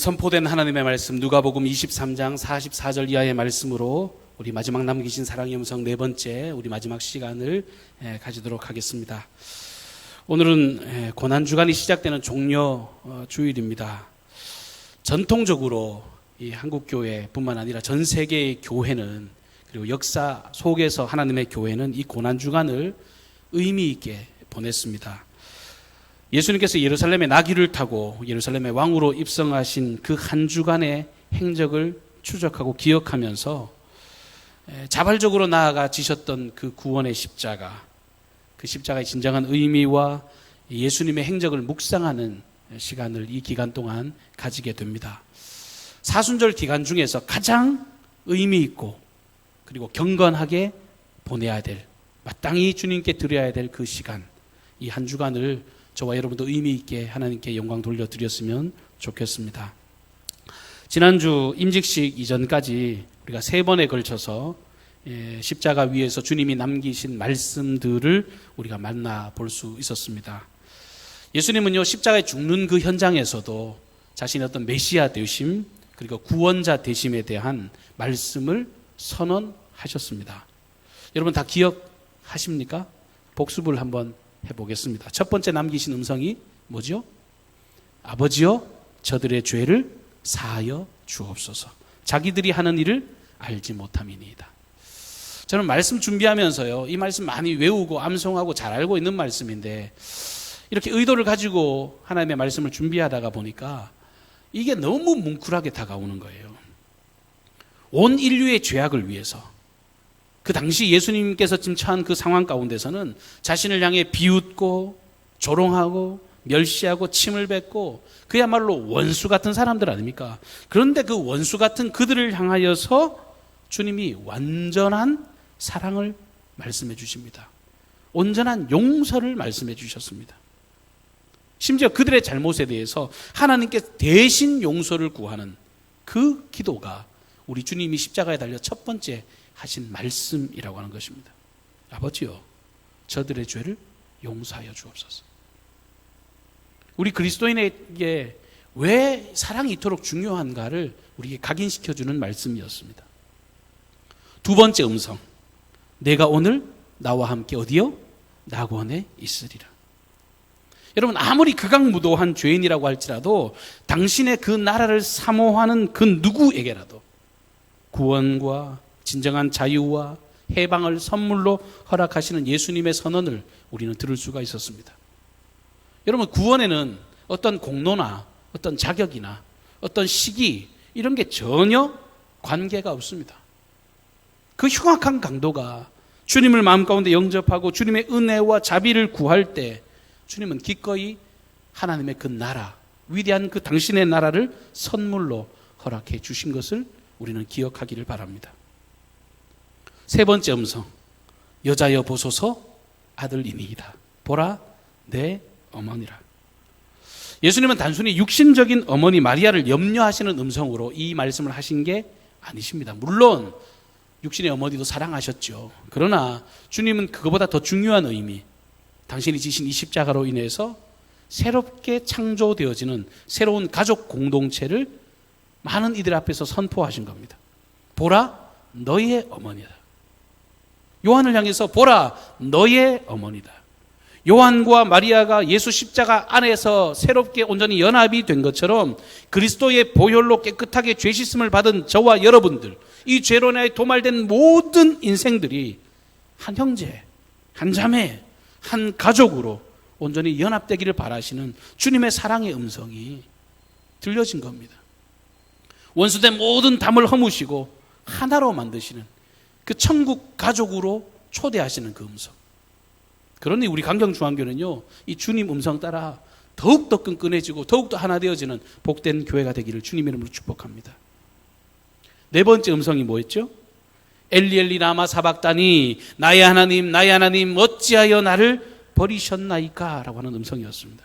선포된 하나님의 말씀 누가복음 23장 44절 이하의 말씀으로 우리 마지막 남기신 사랑의 음성 네 번째 우리 마지막 시간을 가지도록 하겠습니다. 오늘은 고난주간이 시작되는 종려 주일입니다. 전통적으로 이 한국교회뿐만 아니라 전 세계의 교회는 그리고 역사 속에서 하나님의 교회는 이 고난주간을 의미 있게 보냈습니다. 예수님께서 예루살렘에 나귀를 타고 예루살렘의 왕으로 입성하신 그 한 주간의 행적을 추적하고 기억하면서 자발적으로 나아가 지셨던 그 구원의 십자가, 그 십자가의 진정한 의미와 예수님의 행적을 묵상하는 시간을 이 기간 동안 가지게 됩니다. 사순절 기간 중에서 가장 의미 있고 그리고 경건하게 보내야 될, 마땅히 주님께 드려야 될 그 시간, 이 한 주간을 저와 여러분도 의미 있게 하나님께 영광 돌려드렸으면 좋겠습니다. 지난주 임직식 이전까지 우리가 3번에 걸쳐서 십자가 위에서 주님이 남기신 말씀들을 우리가 만나볼 수 있었습니다. 예수님은요, 십자가에 죽는 그 현장에서도 자신의 어떤 메시아 되심 그리고 구원자 되심에 대한 말씀을 선언하셨습니다. 여러분 다 기억하십니까? 복습을 한번 해보겠습니다. 첫 번째 남기신 음성이 뭐죠? 아버지여, 저들의 죄를 사하여 주옵소서. 자기들이 하는 일을 알지 못함이니이다. 저는 말씀 준비하면서요, 이 말씀 많이 외우고 암송하고 잘 알고 있는 말씀인데 이렇게 의도를 가지고 하나님의 말씀을 준비하다가 보니까 이게 너무 뭉클하게 다가오는 거예요. 온 인류의 죄악을 위해서, 그 당시 예수님께서 지금 처한 그 상황 가운데서는 자신을 향해 비웃고 조롱하고 멸시하고 침을 뱉고 그야말로 원수 같은 사람들 아닙니까? 그런데 그 원수 같은 그들을 향하여서 주님이 완전한 사랑을 말씀해 주십니다. 온전한 용서를 말씀해 주셨습니다. 심지어 그들의 잘못에 대해서 하나님께 대신 용서를 구하는 그 기도가 우리 주님이 십자가에 달려 첫 번째 하신 말씀이라고 하는 것입니다. 아버지요, 저들의 죄를 용서하여 주옵소서. 우리 그리스도인에게 왜 사랑이 이토록 중요한가를 우리에게 각인시켜주는 말씀이었습니다. 두 번째 음성, 내가 오늘 나와 함께 어디요? 낙원에 있으리라. 여러분, 아무리 극악무도한 죄인이라고 할지라도 당신의 그 나라를 사모하는 그 누구에게라도 구원과 진정한 자유와 해방을 선물로 허락하시는 예수님의 선언을 우리는 들을 수가 있었습니다. 여러분, 구원에는 어떤 공로나 어떤 자격이나 어떤 시기 이런 게 전혀 관계가 없습니다. 그 흉악한 강도가 주님을 마음 가운데 영접하고 주님의 은혜와 자비를 구할 때 주님은 기꺼이 하나님의 그 나라, 위대한 그 당신의 나라를 선물로 허락해 주신 것을 우리는 기억하기를 바랍니다. 세 번째 음성, 여자여 보소서 아들이니이다. 보라 내 어머니라. 예수님은 단순히 육신적인 어머니 마리아를 염려하시는 음성으로 이 말씀을 하신 게 아니십니다. 물론 육신의 어머니도 사랑하셨죠. 그러나 주님은 그거보다 더 중요한 의미, 당신이 지신 이 십자가로 인해서 새롭게 창조되어지는 새로운 가족 공동체를 많은 이들 앞에서 선포하신 겁니다. 보라 너의 어머니다. 요한을 향해서 보라 너의 어머니다. 요한과 마리아가 예수 십자가 안에서 새롭게 온전히 연합이 된 것처럼 그리스도의 보혈로 깨끗하게 죄 씻음을 받은 저와 여러분들, 이 죄로 인하여 도말된 모든 인생들이 한 형제, 한 자매, 한 가족으로 온전히 연합되기를 바라시는 주님의 사랑의 음성이 들려진 겁니다. 원수된 모든 담을 허무시고 하나로 만드시는 그 천국 가족으로 초대하시는 그 음성. 그러니 우리 강경중앙교는요, 이 주님 음성 따라 더욱더 끈끈해지고 더욱더 하나 되어지는 복된 교회가 되기를 주님 이름으로 축복합니다. 네 번째 음성이 뭐였죠? 엘리 엘리 라마 사박다니, 나의 하나님 어찌하여 나를 버리셨나이까? 라고 하는 음성이었습니다.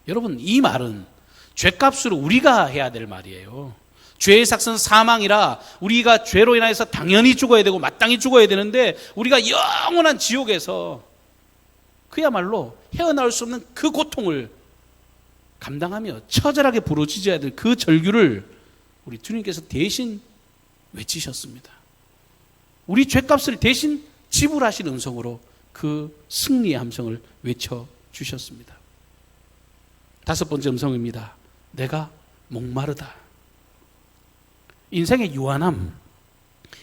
여러분, 이 말은 죄값으로 우리가 해야 될 말이에요. 죄의 삭은 사망이라 우리가 죄로 인하여서 당연히 죽어야 되고 마땅히 죽어야 되는데 우리가 영원한 지옥에서 그야말로 헤어나올 수 없는 그 고통을 감당하며 처절하게 부르짖어야 될 그 절규를 우리 주님께서 대신 외치셨습니다. 우리 죗값을 대신 지불하신 음성으로 그 승리의 함성을 외쳐주셨습니다. 다섯 번째 음성입니다. 내가 목마르다. 인생의 유한함,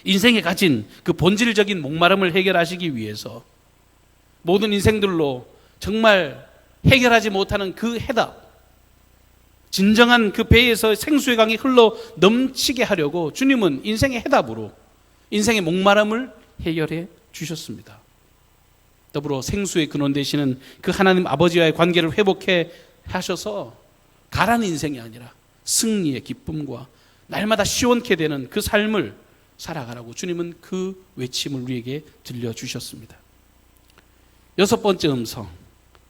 인생에 가진 그 본질적인 목마름을 해결하시기 위해서 모든 인생들로 정말 해결하지 못하는 그 해답, 진정한 그 배에서 생수의 강이 흘러 넘치게 하려고 주님은 인생의 해답으로 인생의 목마름을 해결해 주셨습니다. 더불어 생수의 근원 되시는 그 하나님 아버지와의 관계를 회복해 하셔서 가라는 인생이 아니라 승리의 기쁨과 날마다 시원케 되는 그 삶을 살아가라고 주님은 그 외침을 우리에게 들려주셨습니다. 여섯 번째 음성,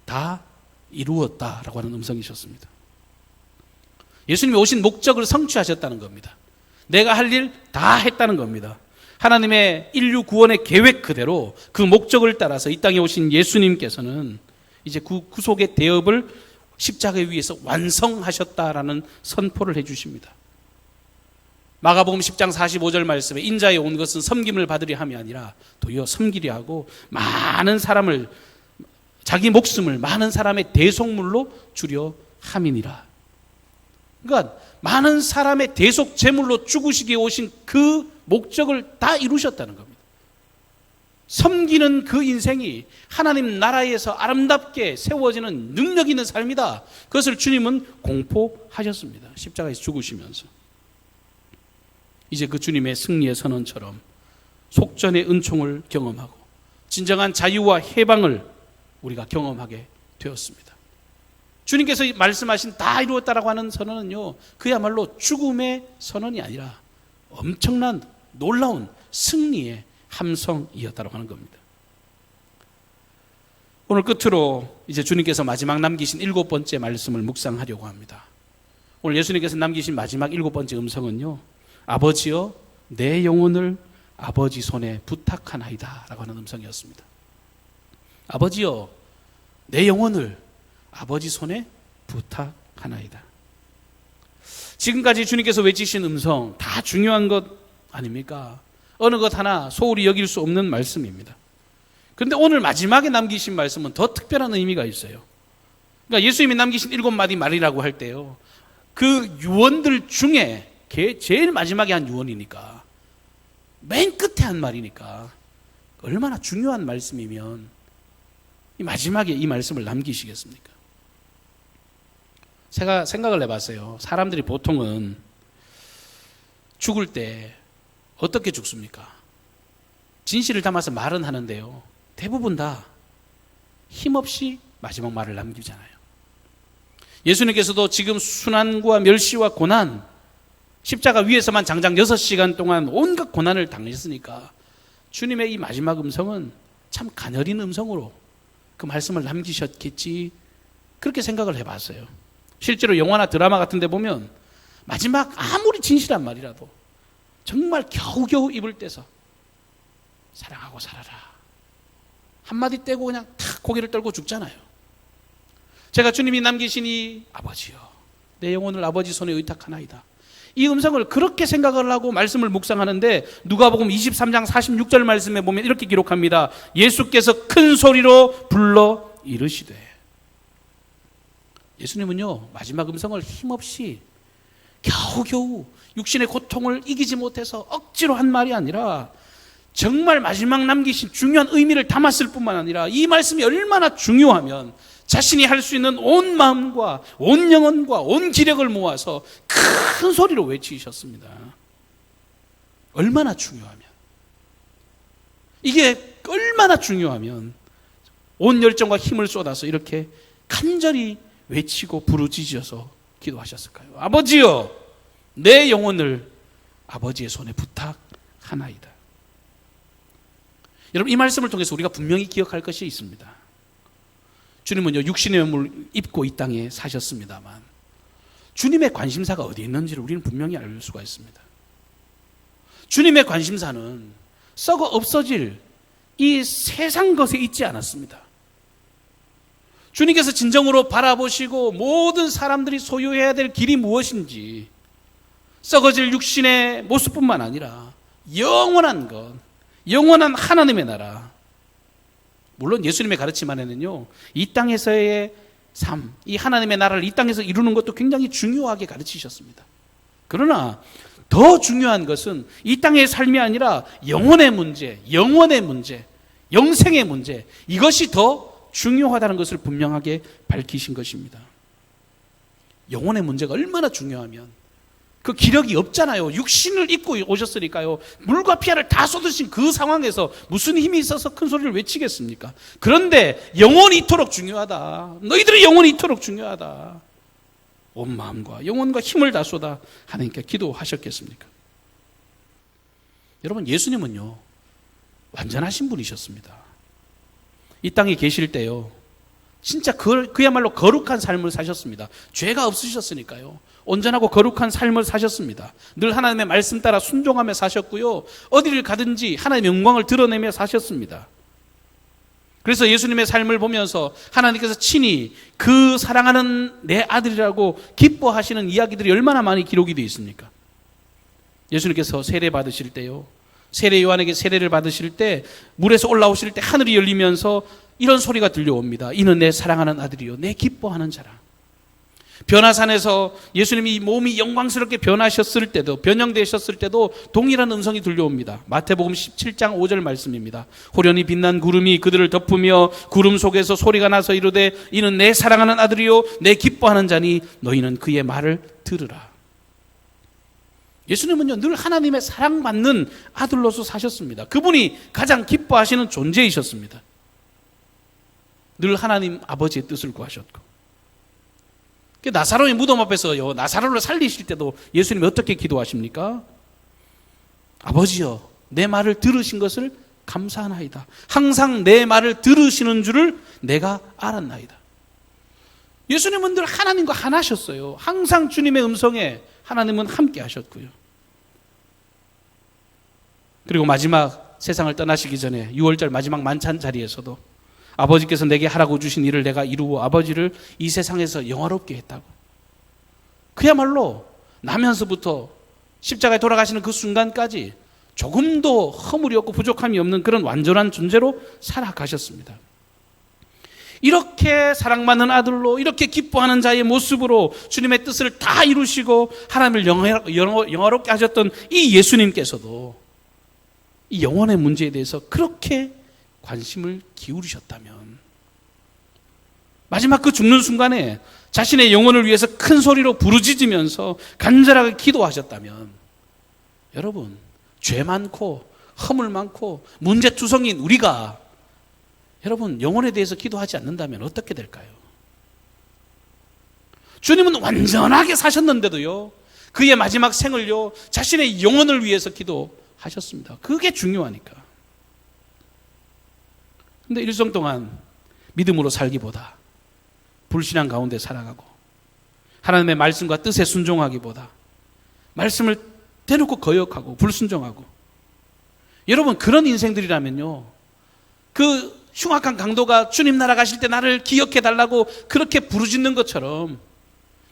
다 이루었다라고 하는 음성이셨습니다. 예수님이 오신 목적을 성취하셨다는 겁니다. 내가 할 일 다 했다는 겁니다. 하나님의 인류 구원의 계획 그대로 그 목적을 따라서 이 땅에 오신 예수님께서는 이제 그 구속의 대업을 십자가 위에서 완성하셨다라는 선포를 해주십니다. 마가복음 10장 45절 말씀에 인자에 온 것은 섬김을 받으려 함이 아니라 도리어 섬기려 하고 많은 사람을, 자기 목숨을 많은 사람의 대속물로 주려 함이니라. 그러니까 많은 사람의 대속 제물로 죽으시기에 오신 그 목적을 다 이루셨다는 겁니다. 섬기는 그 인생이 하나님 나라에서 아름답게 세워지는 능력 있는 삶이다. 그것을 주님은 공포하셨습니다. 십자가에서 죽으시면서. 이제 그 주님의 승리의 선언처럼 속전의 은총을 경험하고 진정한 자유와 해방을 우리가 경험하게 되었습니다. 주님께서 말씀하신 다 이루었다라고 하는 선언은요, 그야말로 죽음의 선언이 아니라 엄청난 놀라운 승리의 함성이었다고 하는 겁니다. 오늘 끝으로 이제 주님께서 마지막 남기신 일곱 번째 말씀을 묵상하려고 합니다. 오늘 예수님께서 남기신 마지막 일곱 번째 음성은요, 아버지여 내 영혼을 아버지 손에 부탁하나이다 라고 하는 음성이었습니다. 아버지여 내 영혼을 아버지 손에 부탁하나이다. 지금까지 주님께서 외치신 음성 다 중요한 것 아닙니까? 어느 것 하나 소홀히 여길 수 없는 말씀입니다. 그런데 오늘 마지막에 남기신 말씀은 더 특별한 의미가 있어요. 그러니까 예수님이 남기신 일곱 마디 말이라고 할 때요, 그 유언들 중에 제일 마지막에 한 유언이니까, 맨 끝에 한 말이니까 얼마나 중요한 말씀이면 이 마지막에 이 말씀을 남기시겠습니까? 제가 생각을 해봤어요. 사람들이 보통은 죽을 때 어떻게 죽습니까? 진실을 담아서 말은 하는데요, 대부분 다 힘없이 마지막 말을 남기잖아요. 예수님께서도 지금 순환과 멸시와 고난, 십자가 위에서만 장장 6시간 동안 온갖 고난을 당하셨으니까 주님의 이 마지막 음성은 참 가녀린 음성으로 그 말씀을 남기셨겠지, 그렇게 생각을 해봤어요. 실제로 영화나 드라마 같은 데 보면 마지막 아무리 진실한 말이라도 정말 겨우겨우 입을 떼서 사랑하고 살아라 한마디 떼고 그냥 탁 고개를 떨고 죽잖아요. 제가 주님이 남기신 이 아버지여 내 영혼을 아버지 손에 의탁하나이다, 이 음성을 그렇게 생각을 하고 말씀을 묵상하는데 누가복음 23장 46절 말씀에 보면 이렇게 기록합니다. 예수께서 큰 소리로 불러 이르시되. 예수님은요 마지막 음성을 힘없이 겨우겨우 육신의 고통을 이기지 못해서 억지로 한 말이 아니라 정말 마지막 남기신 중요한 의미를 담았을 뿐만 아니라 이 말씀이 얼마나 중요하면 자신이 할 수 있는 온 마음과 온 영혼과 온 기력을 모아서 큰 소리로 외치셨습니다. 얼마나 중요하면, 이게 얼마나 중요하면 온 열정과 힘을 쏟아서 이렇게 간절히 외치고 부르짖어서 기도하셨을까요? 아버지여 내 영혼을 아버지의 손에 부탁하나이다. 여러분, 이 말씀을 통해서 우리가 분명히 기억할 것이 있습니다. 주님은요 육신의 몸을 입고 이 땅에 사셨습니다만 주님의 관심사가 어디에 있는지를 우리는 분명히 알 수가 있습니다. 주님의 관심사는 썩어 없어질 이 세상 것에 있지 않았습니다. 주님께서 진정으로 바라보시고 모든 사람들이 소유해야 될 길이 무엇인지, 썩어질 육신의 모습뿐만 아니라 영원한 것, 영원한 하나님의 나라. 물론 예수님의 가르침 안에는요, 이 땅에서의 삶, 이 하나님의 나라를 이 땅에서 이루는 것도 굉장히 중요하게 가르치셨습니다. 그러나 더 중요한 것은 이 땅의 삶이 아니라 영혼의 문제, 영원의 문제, 영생의 문제, 이것이 더 중요하다는 것을 분명하게 밝히신 것입니다. 영혼의 문제가 얼마나 중요하면, 그 기력이 없잖아요. 육신을 입고 오셨으니까요. 물과 피아를 다 쏟으신 그 상황에서 무슨 힘이 있어서 큰 소리를 외치겠습니까? 그런데 영혼이 이토록 중요하다. 너희들의 영혼이 이토록 중요하다. 온 마음과 영혼과 힘을 다 쏟아 하나님께 기도하셨겠습니까? 여러분, 예수님은요, 완전하신 분이셨습니다. 이 땅에 계실 때요, 진짜 그야말로 거룩한 삶을 사셨습니다. 죄가 없으셨으니까요. 온전하고 거룩한 삶을 사셨습니다. 늘 하나님의 말씀 따라 순종하며 사셨고요. 어디를 가든지 하나님의 영광을 드러내며 사셨습니다. 그래서 예수님의 삶을 보면서 하나님께서 친히 그 사랑하는 내 아들이라고 기뻐하시는 이야기들이 얼마나 많이 기록이 되어 있습니까? 예수님께서 세례 받으실 때요, 세례 요한에게 세례를 받으실 때 물에서 올라오실 때 하늘이 열리면서 이런 소리가 들려옵니다. 이는 내 사랑하는 아들이요, 내 기뻐하는 자라. 변화산에서 예수님이 몸이 영광스럽게 변하셨을 때도, 변형되셨을 때도 동일한 음성이 들려옵니다. 마태복음 17장 5절 말씀입니다. 호련히 빛난 구름이 그들을 덮으며 구름 속에서 소리가 나서 이르되 이는 내 사랑하는 아들이요, 내 기뻐하는 자니 너희는 그의 말을 들으라. 예수님은요, 늘 하나님의 사랑받는 아들로서 사셨습니다. 그분이 가장 기뻐하시는 존재이셨습니다. 늘 하나님 아버지의 뜻을 구하셨고, 나사로의 무덤 앞에서요, 나사로를 살리실 때도 예수님이 어떻게 기도하십니까? 아버지여, 내 말을 들으신 것을 감사하나이다. 항상 내 말을 들으시는 줄을 내가 알았나이다. 예수님은 늘 하나님과 하나셨어요. 항상 주님의 음성에 하나님은 함께 하셨고요. 그리고 마지막 세상을 떠나시기 전에 6월절 마지막 만찬 자리에서도 아버지께서 내게 하라고 주신 일을 내가 이루고 아버지를 이 세상에서 영화롭게 했다고. 그야말로 나면서부터 십자가에 돌아가시는 그 순간까지 조금도 허물이 없고 부족함이 없는 그런 완전한 존재로 살아가셨습니다. 이렇게 사랑받는 아들로, 이렇게 기뻐하는 자의 모습으로 주님의 뜻을 다 이루시고 하나님을 영화롭게 하셨던 이 예수님께서도 이 영혼의 문제에 대해서 그렇게 관심을 기울이셨다면, 마지막 그 죽는 순간에 자신의 영혼을 위해서 큰 소리로 부르짖으면서 간절하게 기도하셨다면, 여러분, 죄 많고 허물 많고 문제투성인 우리가 여러분 영혼에 대해서 기도하지 않는다면 어떻게 될까요? 주님은 완전하게 사셨는데도요, 그의 마지막 생을요, 자신의 영혼을 위해서 기도하셨습니다. 그게 중요하니까. 근데 일생 동안 믿음으로 살기보다 불신앙 가운데 살아가고 하나님의 말씀과 뜻에 순종하기보다 말씀을 대놓고 거역하고 불순종하고, 여러분 그런 인생들이라면요, 그 흉악한 강도가 주님 나라 가실 때 나를 기억해 달라고 그렇게 부르짖는 것처럼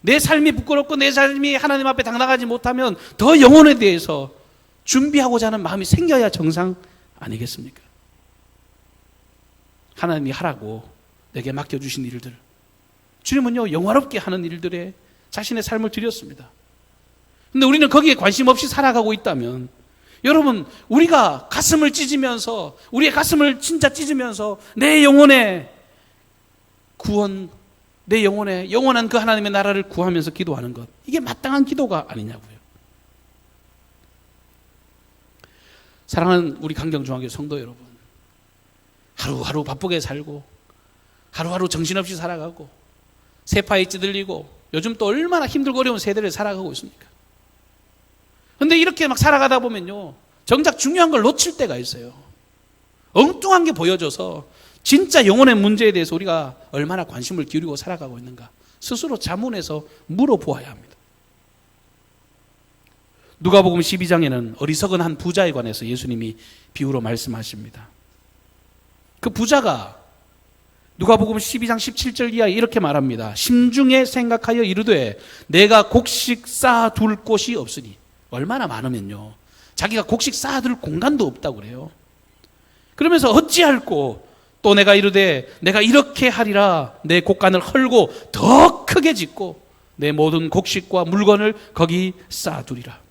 내 삶이 부끄럽고 내 삶이 하나님 앞에 당당하지 못하면 더 영혼에 대해서 준비하고자 하는 마음이 생겨야 정상 아니겠습니까? 하나님이 하라고 내게 맡겨주신 일들, 주님은요 영화롭게 하는 일들에 자신의 삶을 드렸습니다. 근데 우리는 거기에 관심 없이 살아가고 있다면, 여러분 우리가 가슴을 찢으면서, 우리의 가슴을 진짜 찢으면서 내 영혼의 구원, 내 영혼의 영원한 그 하나님의 나라를 구하면서 기도하는 것, 이게 마땅한 기도가 아니냐고요. 사랑하는 우리 강경중앙교 성도 여러분, 하루하루 바쁘게 살고 하루하루 정신없이 살아가고 세파에 찌들리고 요즘 또 얼마나 힘들고 어려운 세대를 살아가고 있습니까? 근데 이렇게 막 살아가다 보면요, 정작 중요한 걸 놓칠 때가 있어요. 엉뚱한 게 보여져서 진짜 영혼의 문제에 대해서 우리가 얼마나 관심을 기울이고 살아가고 있는가 스스로 자문해서 물어보아야 합니다. 누가복음 12장에는 어리석은 한 부자에 관해서 예수님이 비유로 말씀하십니다. 그 부자가 누가복음 12장 17절 이하에 이렇게 말합니다. 심중에 생각하여 이르되 내가 곡식 쌓아둘 곳이 없으니. 얼마나 많으면요, 자기가 곡식 쌓아둘 공간도 없다고 그래요. 그러면서 어찌할꼬 또 내가 이르되 내가 이렇게 하리라. 내 곡간을 헐고 더 크게 짓고 내 모든 곡식과 물건을 거기 쌓아두리라.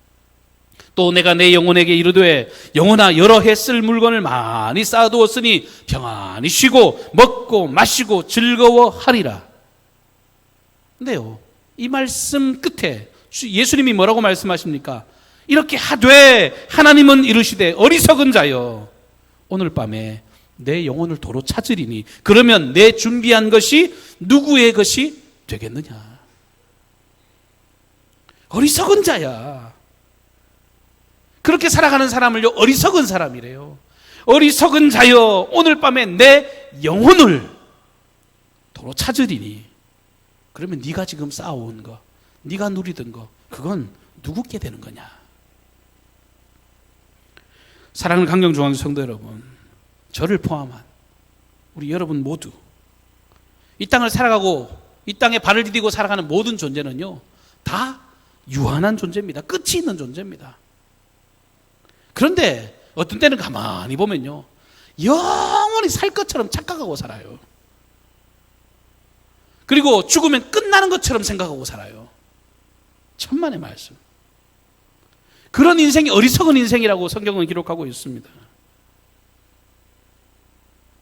또 내가 내 영혼에게 이르되 영혼아, 여러 해 쓸 물건을 많이 쌓아두었으니 평안히 쉬고 먹고 마시고 즐거워하리라. 근데요, 이 말씀 끝에 예수님이 뭐라고 말씀하십니까? 이렇게 하되 하나님은 이르시되 어리석은 자여, 오늘 밤에 내 영혼을 도로 찾으리니 그러면 내 준비한 것이 누구의 것이 되겠느냐. 어리석은 자야. 그렇게 살아가는 사람을요, 어리석은 사람이래요. 어리석은 자여, 오늘 밤에 내 영혼을 도로 찾으리니 그러면 네가 지금 쌓아온 거, 네가 누리던 거, 그건 누구께 되는 거냐. 사랑하는 강경중앙교 성도 여러분, 저를 포함한 우리 여러분 모두 이 땅을 살아가고 이 땅에 발을 디디고 살아가는 모든 존재는요, 다 유한한 존재입니다. 끝이 있는 존재입니다. 그런데 어떤 때는 가만히 보면요, 영원히 살 것처럼 착각하고 살아요. 그리고 죽으면 끝나는 것처럼 생각하고 살아요. 천만의 말씀. 그런 인생이 어리석은 인생이라고 성경은 기록하고 있습니다.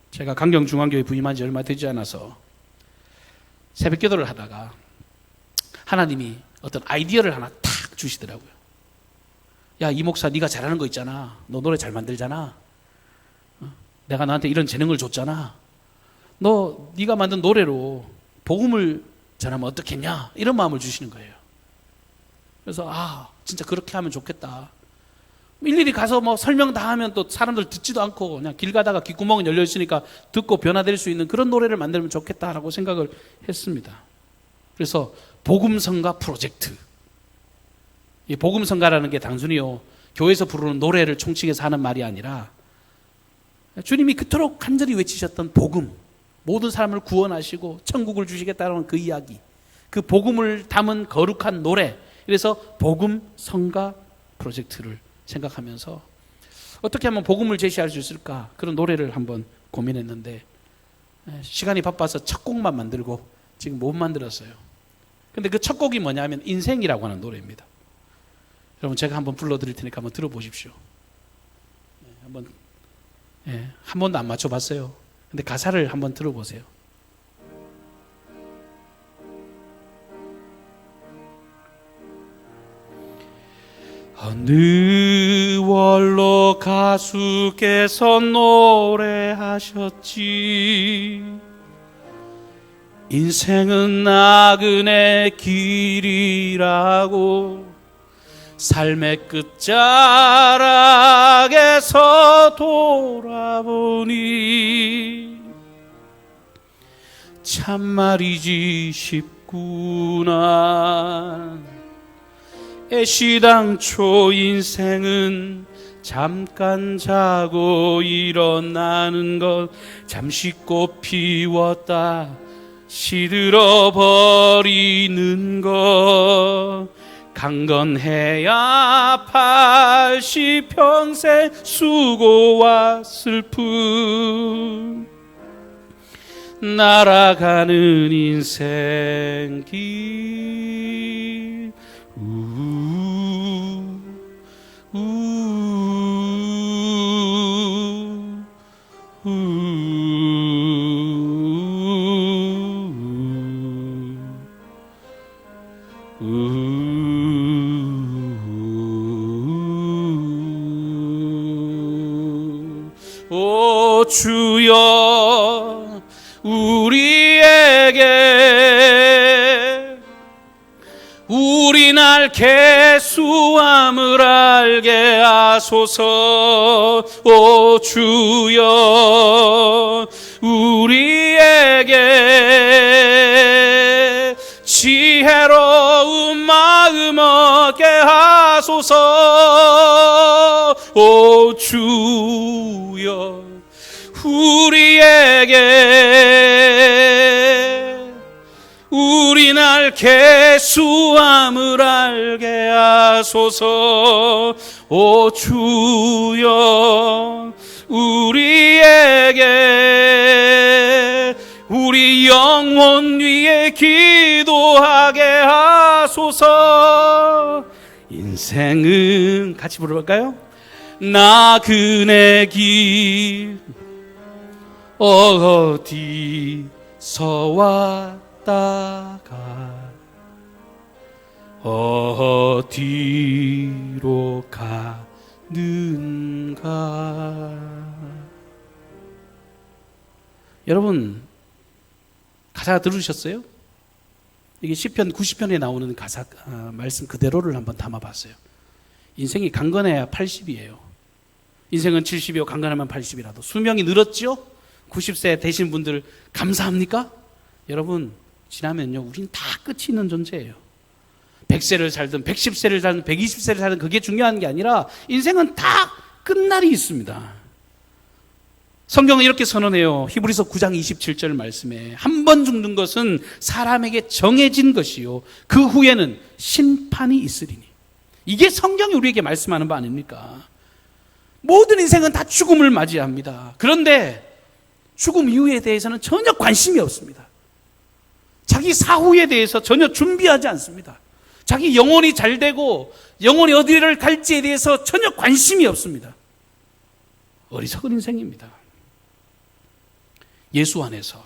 제가 강경중앙교회 부임한 지 얼마 되지 않아서 새벽 기도를 하다가 하나님이 어떤 아이디어를 하나 탁 주시더라고요. 야, 이 목사 네가 잘하는 거 있잖아. 너 노래 잘 만들잖아. 내가 너한테 이런 재능을 줬잖아. 네가 만든 노래로 복음을 전하면 어떻겠냐, 이런 마음을 주시는 거예요. 그래서 진짜 그렇게 하면 좋겠다. 일일이 가서 뭐 설명 다 하면 또 사람들 듣지도 않고 그냥 길 가다가 귓구멍은 열려 있으니까 듣고 변화될 수 있는 그런 노래를 만들면 좋겠다라고 생각을 했습니다. 그래서 복음성가 프로젝트. 이 복음성가라는 게 단순히요, 교회에서 부르는 노래를 총칭해서 하는 말이 아니라 주님이 그토록 간절히 외치셨던 복음, 모든 사람을 구원하시고 천국을 주시겠다는 그 이야기, 그 복음을 담은 거룩한 노래, 그래서 복음성가 프로젝트를 생각하면서 어떻게 하면 복음을 제시할 수 있을까, 그런 노래를 한번 고민했는데 시간이 바빠서 첫 곡만 만들고 지금 못 만들었어요. 근데 그 첫 곡이 뭐냐면 인생이라고 하는 노래입니다. 여러분, 제가 한번 불러드릴 테니까 한번 들어보십시오. 한 번도 안 맞춰봤어요. 근데 가사를 한번 들어보세요. 어느 원로 가수께서 노래하셨지, 인생은 나그네 길이라고 삶의 끝자락에서 돌아보니 참말이지 싶구나. 애시당초 인생은 잠깐 자고 일어나는 것, 잠시 꽃 피웠다 시들어버리는 것, 강건해야 80평생 수고와 슬픔, 날아가는 인생길. 오 주여, 우리에게 우리 날 계수함을 알게 하소서. 오 주여, 우리에게 지혜로운 마음 얻게 하소서. 오 주여, 우리에게 계수함을 알게 하소서. 오 주여 우리에게 우리 영혼 위에 기도하게 하소서. 인생은 같이 부르볼까요? 나그네 길 어디서 왔다가 어디로 가는가. 여러분 가사 들으셨어요? 이게 시편 90편에 나오는 가사 말씀 그대로를 한번 담아봤어요. 인생이 강건해야 80이에요. 인생은 70이요 강건하면 80이라도. 수명이 늘었죠? 90세 되신 분들 감사합니까? 여러분 지나면요 우린 다 끝이 있는 존재예요. 100세를 살든 110세를 살든 120세를 살든 그게 중요한 게 아니라 인생은 다 끝날이 있습니다. 성경은 이렇게 선언해요. 히브리서 9장 27절 말씀에 한 번 죽는 것은 사람에게 정해진 것이요 그 후에는 심판이 있으리니. 이게 성경이 우리에게 말씀하는 바 아닙니까? 모든 인생은 다 죽음을 맞이합니다. 그런데 죽음 이후에 대해서는 전혀 관심이 없습니다. 자기 사후에 대해서 전혀 준비하지 않습니다. 자기 영혼이 잘 되고 영혼이 어디를 갈지에 대해서 전혀 관심이 없습니다. 어리석은 인생입니다. 예수 안에서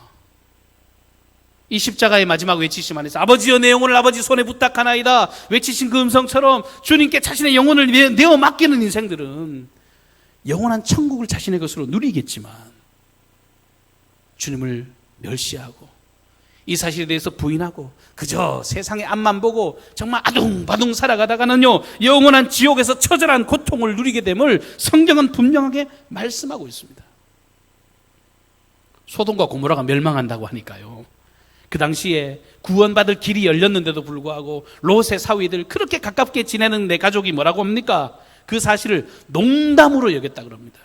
이 십자가의 마지막 외치심 안에서 아버지여 내 영혼을 아버지 손에 부탁하나이다 외치신 그 음성처럼 주님께 자신의 영혼을 내어 맡기는 인생들은 영원한 천국을 자신의 것으로 누리겠지만 주님을 멸시하고 이 사실에 대해서 부인하고 그저 세상의 앞만 보고 정말 아둥바둥 살아가다가는요 영원한 지옥에서 처절한 고통을 누리게 됨을 성경은 분명하게 말씀하고 있습니다. 소돔과 고모라가 멸망한다고 하니까요. 그 당시에 구원받을 길이 열렸는데도 불구하고 롯의 사위들 그렇게 가깝게 지내는 내 가족이 뭐라고 합니까? 그 사실을 농담으로 여겼다 그럽니다.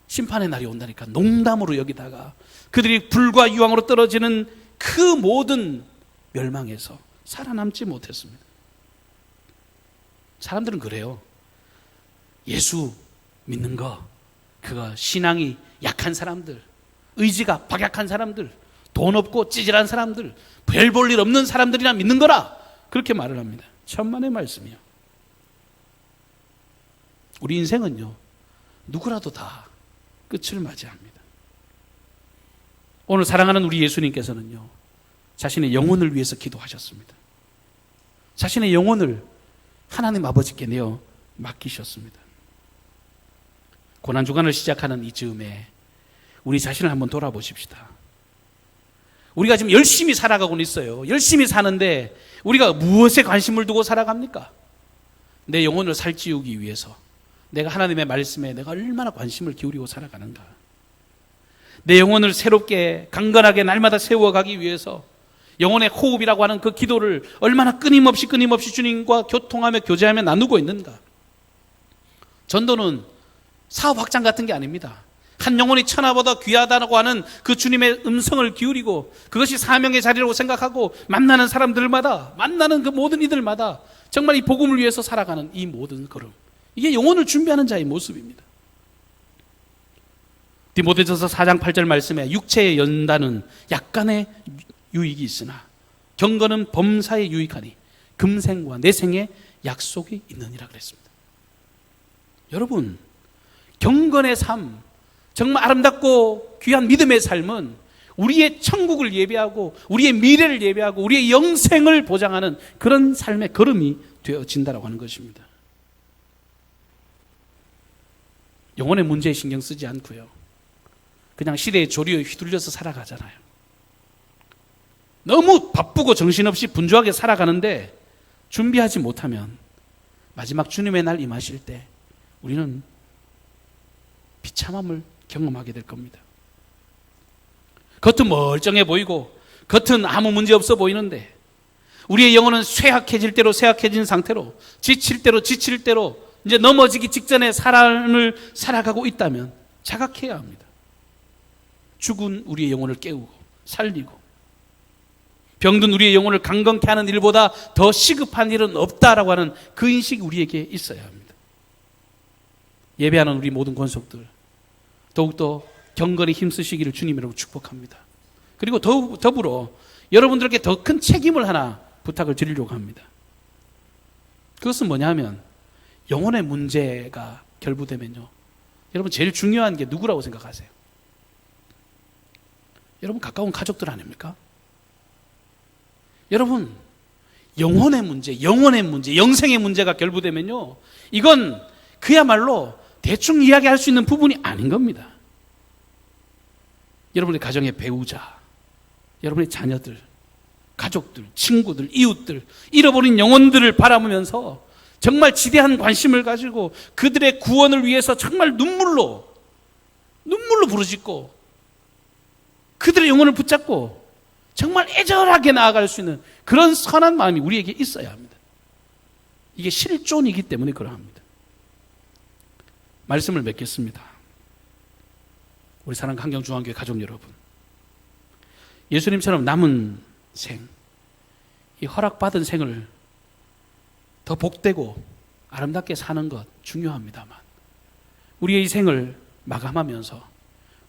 심판의 날이 온다니까 농담으로 여기다가 그들이 불과 유황으로 떨어지는 그 모든 멸망에서 살아남지 못했습니다. 사람들은 그래요. 예수 믿는 거 그거 신앙이 약한 사람들, 의지가 박약한 사람들, 돈 없고 찌질한 사람들, 별 볼 일 없는 사람들이나 믿는 거라 그렇게 말을 합니다. 천만의 말씀이요. 우리 인생은요 누구라도 다 끝을 맞이합니다. 오늘 사랑하는 우리 예수님께서는요 자신의 영혼을 위해서 기도하셨습니다. 자신의 영혼을 하나님 아버지께 내어 맡기셨습니다. 고난주간을 시작하는 이 즈음에 우리 자신을 한번 돌아보십시다. 우리가 지금 열심히 살아가고 있어요. 열심히 사는데 우리가 무엇에 관심을 두고 살아갑니까? 내 영혼을 살찌우기 위해서 내가 하나님의 말씀에 내가 얼마나 관심을 기울이고 살아가는가. 내 영혼을 새롭게 강건하게 날마다 세워가기 위해서 영혼의 호흡이라고 하는 그 기도를 얼마나 끊임없이 주님과 교통하며 교제하며 나누고 있는가. 전도는 사업 확장 같은 게 아닙니다. 한 영혼이 천하보다 귀하다고 하는 그 주님의 음성을 기울이고 그것이 사명의 자리라고 생각하고 만나는 사람들마다 만나는 그 모든 이들마다 정말 이 복음을 위해서 살아가는 이 모든 걸음, 이게 영혼을 준비하는 자의 모습입니다. 디모데전서 4장 8절 말씀에 육체의 연단은 약간의 유익이 있으나 경건은 범사에 유익하니 금생과 내생에 약속이 있느니라 그랬습니다. 여러분 경건의 삶, 정말 아름답고 귀한 믿음의 삶은 우리의 천국을 예배하고 우리의 미래를 예배하고 우리의 영생을 보장하는 그런 삶의 걸음이 되어진다고 하는 것입니다. 영혼의 문제에 신경 쓰지 않고요 그냥 시대의 조류에 휘둘려서 살아가잖아요. 너무 바쁘고 정신없이 분주하게 살아가는데 준비하지 못하면 마지막 주님의 날 임하실 때 우리는 비참함을 경험하게 될 겁니다. 겉은 멀쩡해 보이고 겉은 아무 문제 없어 보이는데 우리의 영혼은 쇠약해질 대로 쇠약해진 상태로 지칠 대로 이제 넘어지기 직전에 삶을 살아가고 있다면 자각해야 합니다. 죽은 우리의 영혼을 깨우고 살리고 병든 우리의 영혼을 강건케 하는 일보다 더 시급한 일은 없다라고 하는 그 인식이 우리에게 있어야 합니다. 예배하는 우리 모든 권속들 더욱더 경건히 힘쓰시기를 주님으로 축복합니다. 그리고 더불어 여러분들에게 더 큰 책임을 하나 부탁을 드리려고 합니다. 그것은 뭐냐면 영혼의 문제가 결부되면요, 여러분 제일 중요한 게 누구라고 생각하세요? 여러분 가까운 가족들 아닙니까? 여러분 영혼의 문제, 영생의 문제가 결부되면요, 이건 그야말로 대충 이야기할 수 있는 부분이 아닌 겁니다. 여러분의 가정의 배우자, 여러분의 자녀들, 가족들, 친구들, 이웃들, 잃어버린 영혼들을 바라보면서 정말 지대한 관심을 가지고 그들의 구원을 위해서 정말 눈물로 부르짖고 그들의 영혼을 붙잡고 정말 애절하게 나아갈 수 있는 그런 선한 마음이 우리에게 있어야 합니다. 이게 실존이기 때문에 그러합니다. 말씀을 맺겠습니다. 우리 사랑하는 강경중앙교회 가족 여러분, 예수님처럼 남은 생, 이 허락받은 생을 더 복되고 아름답게 사는 것 중요합니다만, 우리의 이 생을 마감하면서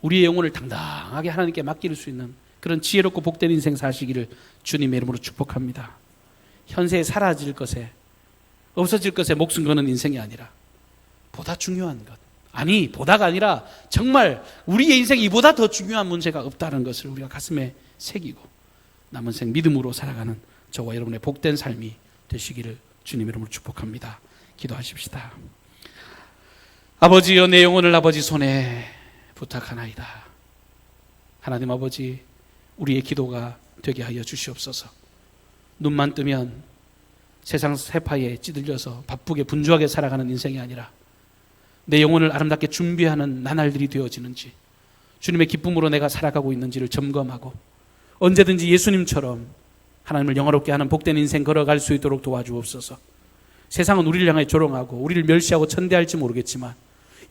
우리의 영혼을 당당하게 하나님께 맡길 수 있는 그런 지혜롭고 복된 인생 사시기를 주님의 이름으로 축복합니다. 현세에 사라질 것에, 없어질 것에 목숨 거는 인생이 아니라 보다 중요한 것, 아니 보다가 아니라 정말 우리의 인생이 이보다 더 중요한 문제가 없다는 것을 우리가 가슴에 새기고 남은 생 믿음으로 살아가는 저와 여러분의 복된 삶이 되시기를 주님의 이름으로 축복합니다. 기도하십시다. 아버지여, 내 영혼을 아버지 손에 부탁하나이다. 하나님 아버지, 우리의 기도가 되게 하여 주시옵소서. 눈만 뜨면 세상 세파에 찌들려서 바쁘게 분주하게 살아가는 인생이 아니라 내 영혼을 아름답게 준비하는 나날들이 되어지는지, 주님의 기쁨으로 내가 살아가고 있는지를 점검하고 언제든지 예수님처럼 하나님을 영화롭게 하는 복된 인생 걸어갈 수 있도록 도와주옵소서. 세상은 우리를 향해 조롱하고 우리를 멸시하고 천대할지 모르겠지만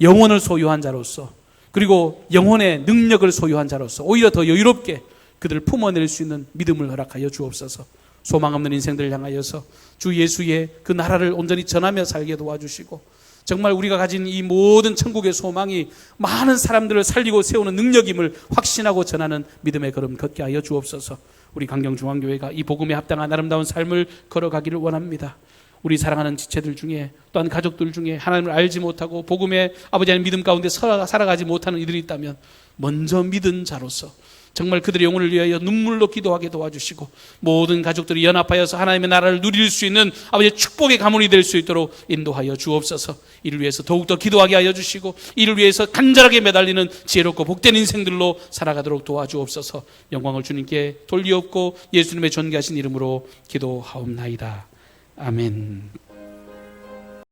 영혼을 소유한 자로서, 그리고 영혼의 능력을 소유한 자로서 오히려 더 여유롭게 그들을 품어낼 수 있는 믿음을 허락하여 주옵소서. 소망 없는 인생들을 향하여서 주 예수의 그 나라를 온전히 전하며 살게 도와주시고, 정말 우리가 가진 이 모든 천국의 소망이 많은 사람들을 살리고 세우는 능력임을 확신하고 전하는 믿음의 걸음 걷게 하여 주옵소서. 우리 강경중앙교회가 이 복음에 합당한 아름다운 삶을 걸어가기를 원합니다. 우리 사랑하는 지체들 중에, 또한 가족들 중에 하나님을 알지 못하고 복음의 아버지 하나님 믿음 가운데 살아가지 못하는 이들이 있다면 먼저 믿은 자로서 정말 그들의 영혼을 위하여 눈물로 기도하게 도와주시고, 모든 가족들이 연합하여서 하나님의 나라를 누릴 수 있는 아버지의 축복의 가문이 될 수 있도록 인도하여 주옵소서. 이를 위해서 더욱더 기도하게 하여 주시고, 이를 위해서 간절하게 매달리는 지혜롭고 복된 인생들로 살아가도록 도와주옵소서. 영광을 주님께 돌리옵고 예수님의 존귀하신 이름으로 기도하옵나이다. 아멘.